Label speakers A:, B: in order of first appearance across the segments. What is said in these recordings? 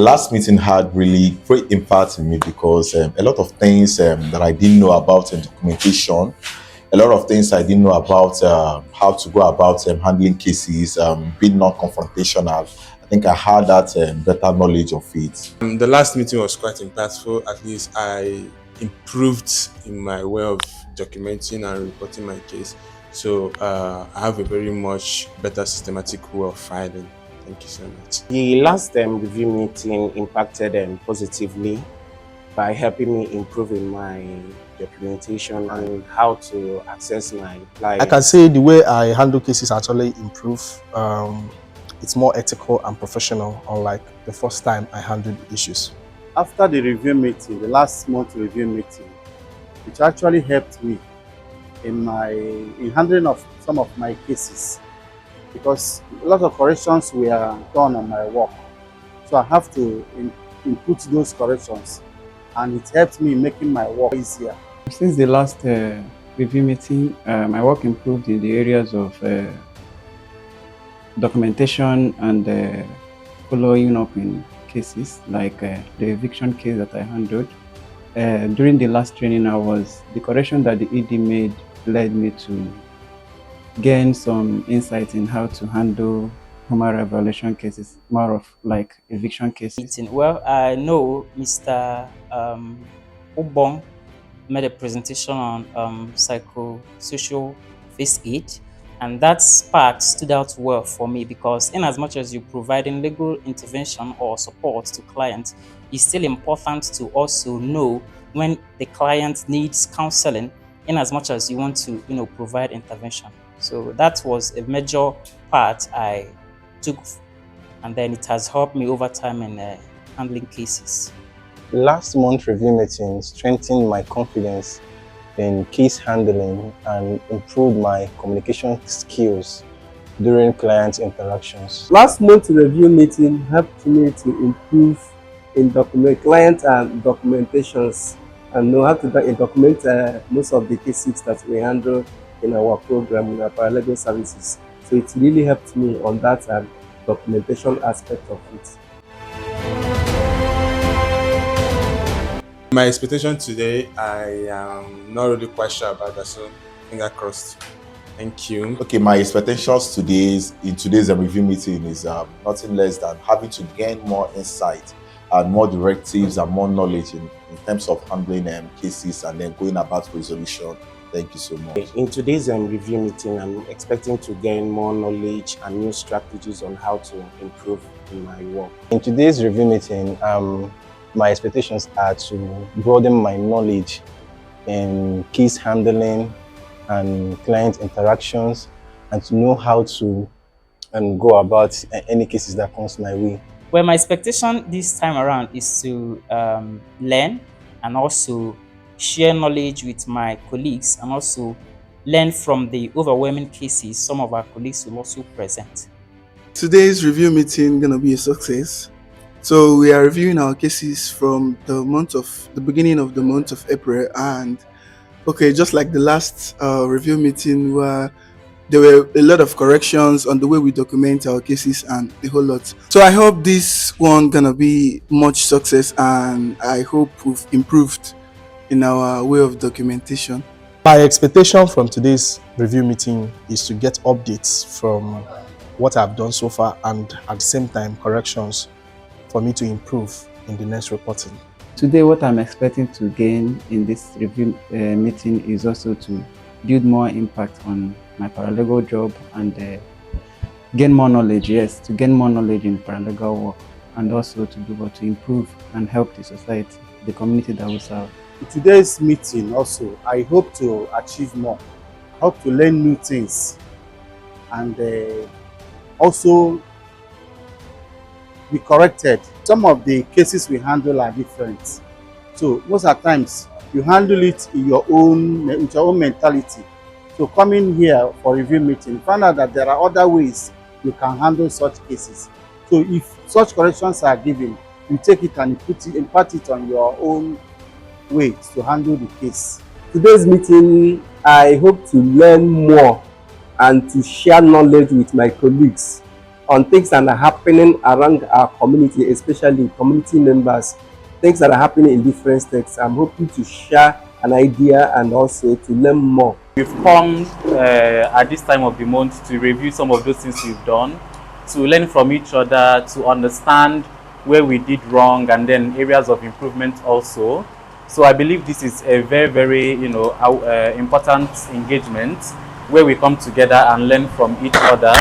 A: last meeting had really great impact on me because a lot of things that I didn't know about documentation, a lot of things I didn't know about how to go about handling cases, being non-confrontational. I think I had that better knowledge of it.
B: The last meeting was quite impactful. At least I improved in my way of documenting and reporting my case. So I have a very much better systematic way of filing. Thank you so much.
C: The last review meeting impacted positively by helping me improve in my documentation and how to access my clients.
D: I can say the way I handle cases actually improve. It's more ethical and professional, unlike the first time I handled issues.
E: After the review meeting, the last month review meeting, it actually helped me in handling of some of my cases, because a lot of corrections were done on my work. So I have to input those corrections, and it helped me making my work easier.
F: Since the last review meeting, my work improved in the areas of documentation and following up in cases, like the eviction case that I handled. During the last training, the correction that the ED made led me to gain some insight in how to handle human rights violation cases, more of like eviction cases.
G: Well, I know Mr. Ubong made a presentation on psychosocial first aid, and that part stood out well for me, because in as much as you're providing legal intervention or support to clients, it's still important to also know when the client needs counseling, in as much as you want to provide intervention. So that was a major part I took, and then it has helped me over time in handling cases.
C: Last month review meeting strengthened my confidence in case handling and improved my communication skills during client interactions.
H: Last month review meeting helped me to improve in client and documentations, and know how to document most of the cases that we handle in our program, in our paralegal services. So it really helped me on that documentation aspect of it.
B: My expectation today, I am not really quite sure about that, so finger crossed. Thank you.
A: Okay, my expectations in today's review meeting is nothing less than having to gain more insight and more directives and more knowledge in terms of handling cases and then going about resolution. Thank you so much.
C: In today's review meeting, I'm expecting to gain more knowledge and new strategies on how to improve in my work. In today's review meeting, my expectations are to broaden my knowledge in case handling and client interactions, and to know how to go about any cases that comes my way.
G: Well, my expectation this time around is to learn and also share knowledge with my colleagues, and also learn from the overwhelming cases some of our colleagues will also present.
I: Today's review meeting gonna be a success. So we are reviewing our cases from the beginning of the month of April, and okay, just like the last review meeting where there were a lot of corrections on the way we document our cases and a whole lot. So I hope this one gonna be much success, and I hope we've improved in our way of documentation.
D: My expectation from today's review meeting is to get updates from what I've done so far, and at the same time corrections for me to improve in the next reporting.
F: Today, what I'm expecting to gain in this review meeting is also to build more impact on my paralegal job and gain more knowledge, to gain more knowledge in paralegal work, and also to be able to improve and help the society, the community that we serve.
E: In today's meeting also, I hope to achieve more. I hope to learn new things, and also be corrected. Some of the cases we handle are different. So most of the times you handle it in with your own mentality. So coming here for review meeting, find out that there are other ways you can handle such cases. So if such corrections are given, you take it and impart it on your own way to handle the case.
H: Today's meeting, I hope to learn more and to share knowledge with my colleagues on things that are happening around our community, especially community members, things that are happening in different states. I'm hoping to share an idea and also to learn more.
J: We've come at this time of the month to review some of those things we've done, to learn from each other, to understand where we did wrong, and then areas of improvement also. So I believe this is a very important engagement where we come together and learn from each other,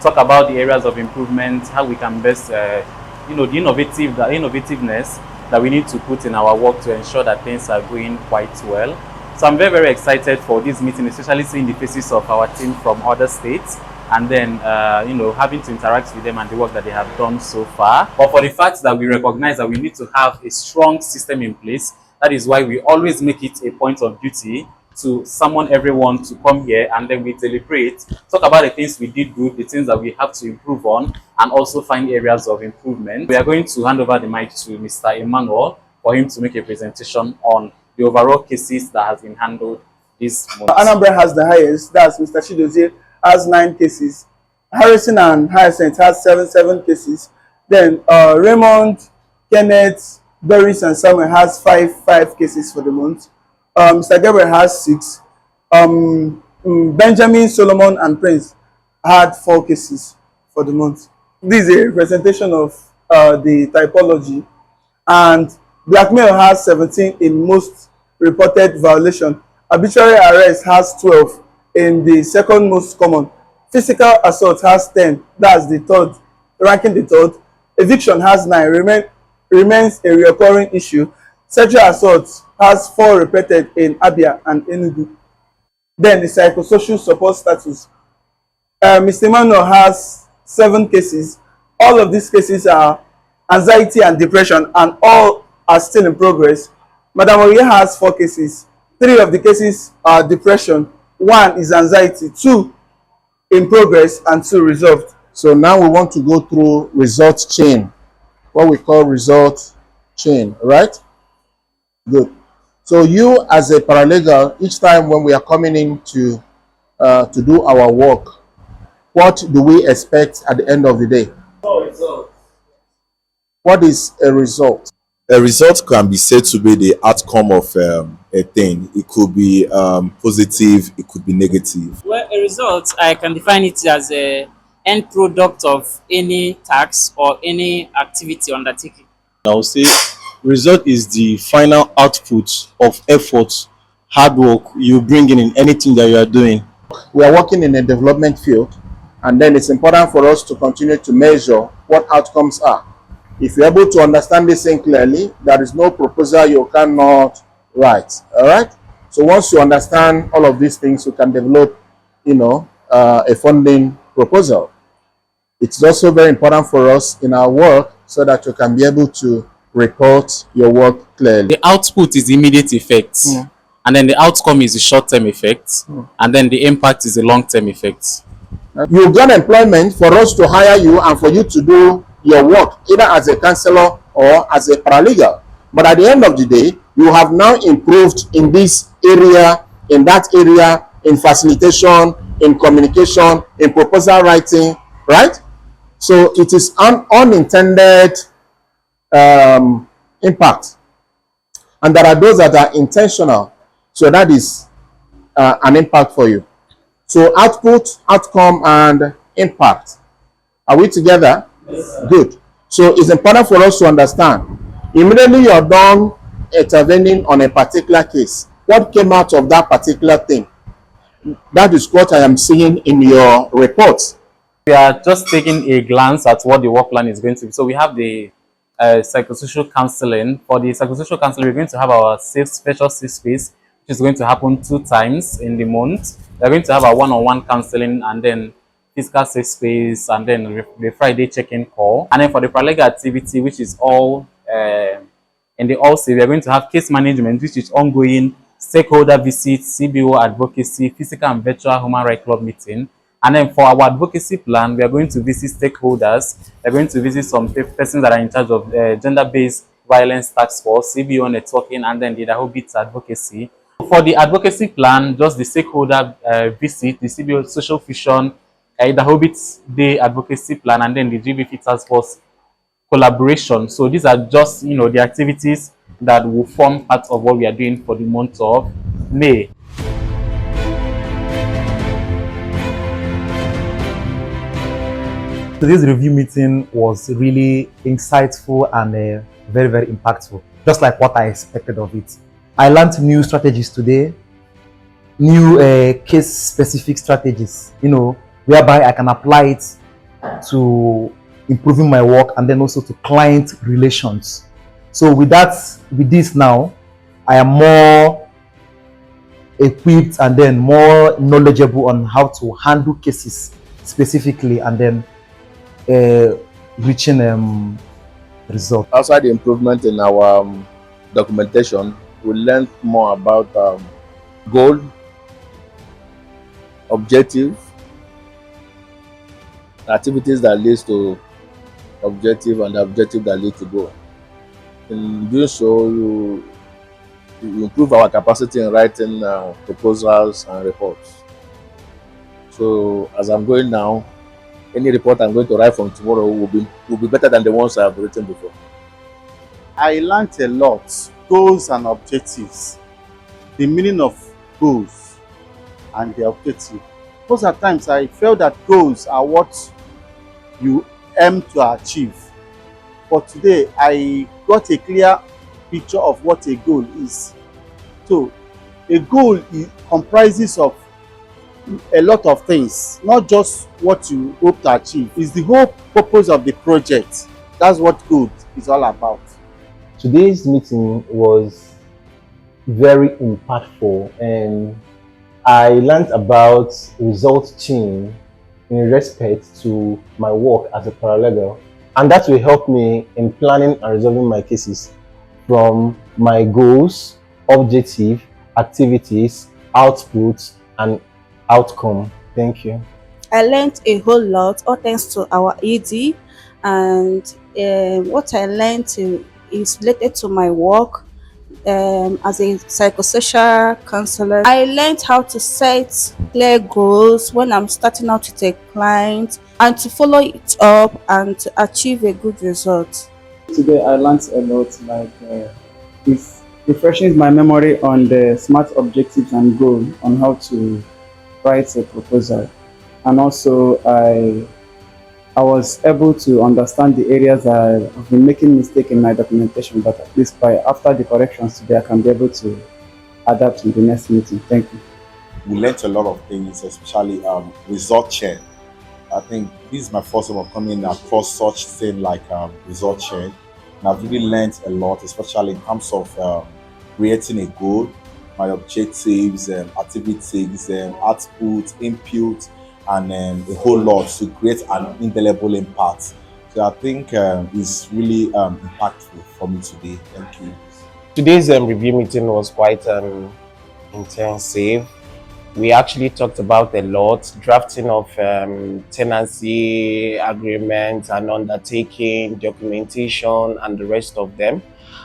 J: talk about the areas of improvement, how we can best, the innovativeness that we need to put in our work to ensure that things are going quite well. So I'm very excited for this meeting, especially seeing the faces of our team from other states, and then having to interact with them and the work that they have done so far. But for the fact that we recognize that we need to have a strong system in place, that is why we always make it a point of duty to summon everyone to come here, and then we deliberate, talk about the things we did good, the things that we have to improve on, and also find areas of improvement. We are going to hand over the mic to Mr. Emmanuel for him to make a presentation on the overall cases that has been handled this month.
I: Anambra has the highest, that's Mr. Chidozie, has 9 cases. Harrison and Hyacinth has 7 cases. Then Raymond, Kenneth, Doris and Samuel has 5 cases for the month. Mr. Gabriel has 6. Benjamin, Solomon and Prince had 4 cases for the month. This is a presentation of the typology, and blackmail has 17 in most reported violation. Arbitrary arrest has 12 in the second most common. Physical assault has 10, that's the third, ranking the third. Eviction has 9, remains a recurring issue. Sexual assault has 4 repeated in Abia and Enugu. Then the psychosocial support status. Mr. Emmanuel has 7 cases. All of these cases are anxiety and depression, and all are still in progress. Madam Oye has 4 cases. 3 of the cases are depression, 1 is anxiety, 2 in progress, and 2 resolved.
D: So now we want to go through result chain, what we call result chain, right? Good. So you as a paralegal, each time when we are coming in to do our work, what do we expect at the end of the day? What is a result?
A: A result can be said to be the outcome of a thing. It could be positive, it could be negative.
G: Well, a result, I can define it as a end product of any task or any activity undertaken.
K: I would say result is the final output of effort, hard work you bring in anything that you are doing.
D: We are working in a development field, and then it's important for us to continue to measure what outcomes are. If you're able to understand this thing clearly, there is no proposal you cannot write. All right. So once you understand all of these things, you can develop, a funding proposal. It's also very important for us in our work so that you can be able to report your work clearly.
J: The output is the immediate effect, and then the outcome is the short-term effect, and then the impact is the long-term effect.
D: You got employment for us to hire you and for you to do your work, either as a counselor or as a paralegal. But at the end of the day, you have now improved in this area, in that area, in facilitation, in communication, in proposal writing, right? So it is an unintended impact. And there are those that are intentional. So that is an impact for you. So output, outcome, and impact. Are we together? Yes, good. So it's important for us to understand. Immediately you're done intervening on a particular case, what came out of that particular thing? That is what I am seeing in your reports.
J: We are just taking a glance at what the work plan is going to be. So we have the psychosocial counseling. For the psychosocial counseling, we're going to have our special safe space, which is going to happen 2 times in the month. We're going to have our one-on-one counseling, and then physical safe space, and then the Friday check-in call. And then for the paralegal activity, which is all in the all we are going to have case management, which is ongoing, stakeholder visits, CBO advocacy, physical and virtual human rights club meeting. And then for our advocacy plan, we are going to visit stakeholders. We are going to visit some persons that are in charge of gender-based violence task force, CBO networking, and then the whole bits advocacy. For the advocacy plan, just the stakeholder visit, the CBO social fusion, the Hobbits Day Advocacy Plan, and then the GBF Task Force collaboration. So these are just, the activities that will form part of what we are doing for the month of May.
L: Today's review meeting was really insightful and very, very impactful, just like what I expected of it. I learned new strategies today, new case-specific strategies, whereby I can apply it to improving my work and then also to client relations. So with this now, I am more equipped and then more knowledgeable on how to handle cases specifically and then reaching results.
D: Outside the improvement in our documentation, we learned more about goal, objective, activities that leads to objective, and the objective that leads to goal. In doing so, you improve our capacity in writing proposals and reports. So as I'm going now, any report I'm going to write from tomorrow will be better than the ones I've written before.
E: I learned a lot, goals and objectives, the meaning of goals and the objective. Most of the times I felt that goals are what you aim to achieve. But today I got a clear picture of what a goal is. So a goal comprises of a lot of things, not just what you hope to achieve. It's the whole purpose of the project. That's what goal is all about.
C: Today's meeting was very impactful, and I learned about result chain in respect to my work as a paralegal, and that will help me in planning and resolving my cases from my goals, objective, activities, outputs, and outcome. Thank you.
M: I learned a whole lot, all thanks to our ED, and what I learned is related to my work as a psychosocial counselor. I learned how to set clear goals when I'm starting out with a client and to follow it up and to achieve a good result.
F: Today I learned a lot, like it refreshes my memory on the SMART objectives and goals on how to write a proposal, and also I was able to understand the areas I've been making mistakes in my documentation, but at least after the corrections today I can be able to adapt in the next meeting. Thank you.
A: We learned a lot of things, especially result chain. I think this is my first time of coming across such thing like result chain, and I've really learned a lot, especially in terms of creating a goal, my objectives, activities, output, input, and a whole lot to create an indelible impact. So I think it's really impactful for me today. Thank you.
C: Today's review meeting was quite intensive. We actually talked about a lot, drafting of tenancy agreements and undertaking, documentation, and the rest of them.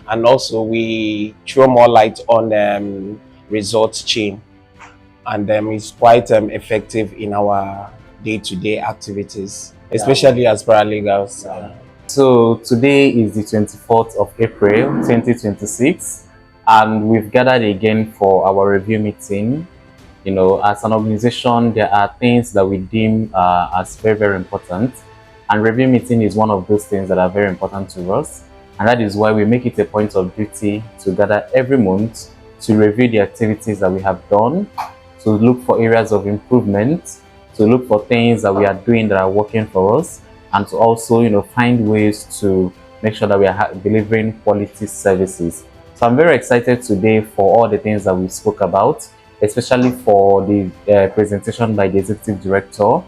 C: And also we throw more light on results chain, and it's quite effective in our day-to-day activities, especially as paralegals.
J: So today is the 24th of April 2026, and we've gathered again for our review meeting. As an organization, there are things that we deem as very, very important, and review meeting is one of those things that are very important to us, and that is why we make it a point of duty to gather every month to review the activities that we have done, to look for areas of improvement, to look for things that we are doing that are working for us, and to also find ways to make sure that we are delivering quality services. So I'm very excited today for all the things that we spoke about, especially for the presentation by the executive director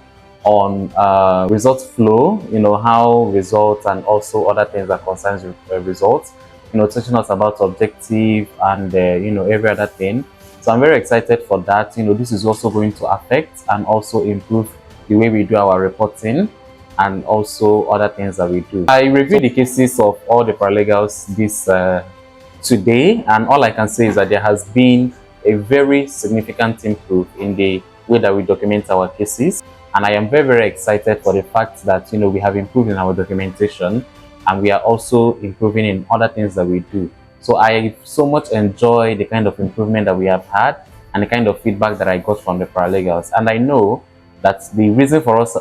J: on results flow, how results and also other things that concerns results, teaching us about objective and every other thing. So I'm very excited for that. This is also going to affect and also improve the way we do our reporting and also other things that we do. I reviewed the cases of all the paralegals this today, and all I can say is that there has been a very significant improvement in the way that we document our cases. And I am very, very excited for the fact that, we have improved in our documentation, and we are also improving in other things that we do. So I so much enjoy the kind of improvement that we have had and the kind of feedback that I got from the paralegals. And I know that the reason for us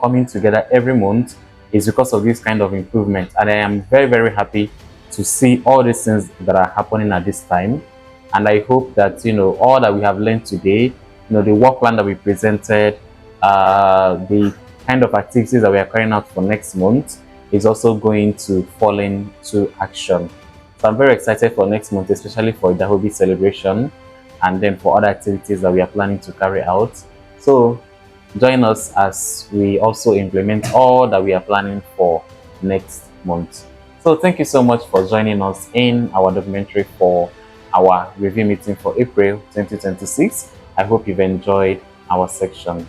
J: coming together every month is because of this kind of improvement. And I am very, very happy to see all these things that are happening at this time. And I hope that, all that we have learned today, the work plan that we presented, the kind of activities that we are carrying out for next month is also going to fall into action. So I'm very excited for next month, especially for the Hobby celebration and then for other activities that we are planning to carry out. So join us as we also implement all that we are planning for next month. So thank you so much for joining us in our documentary for our review meeting for April 2026. I hope you've enjoyed our section.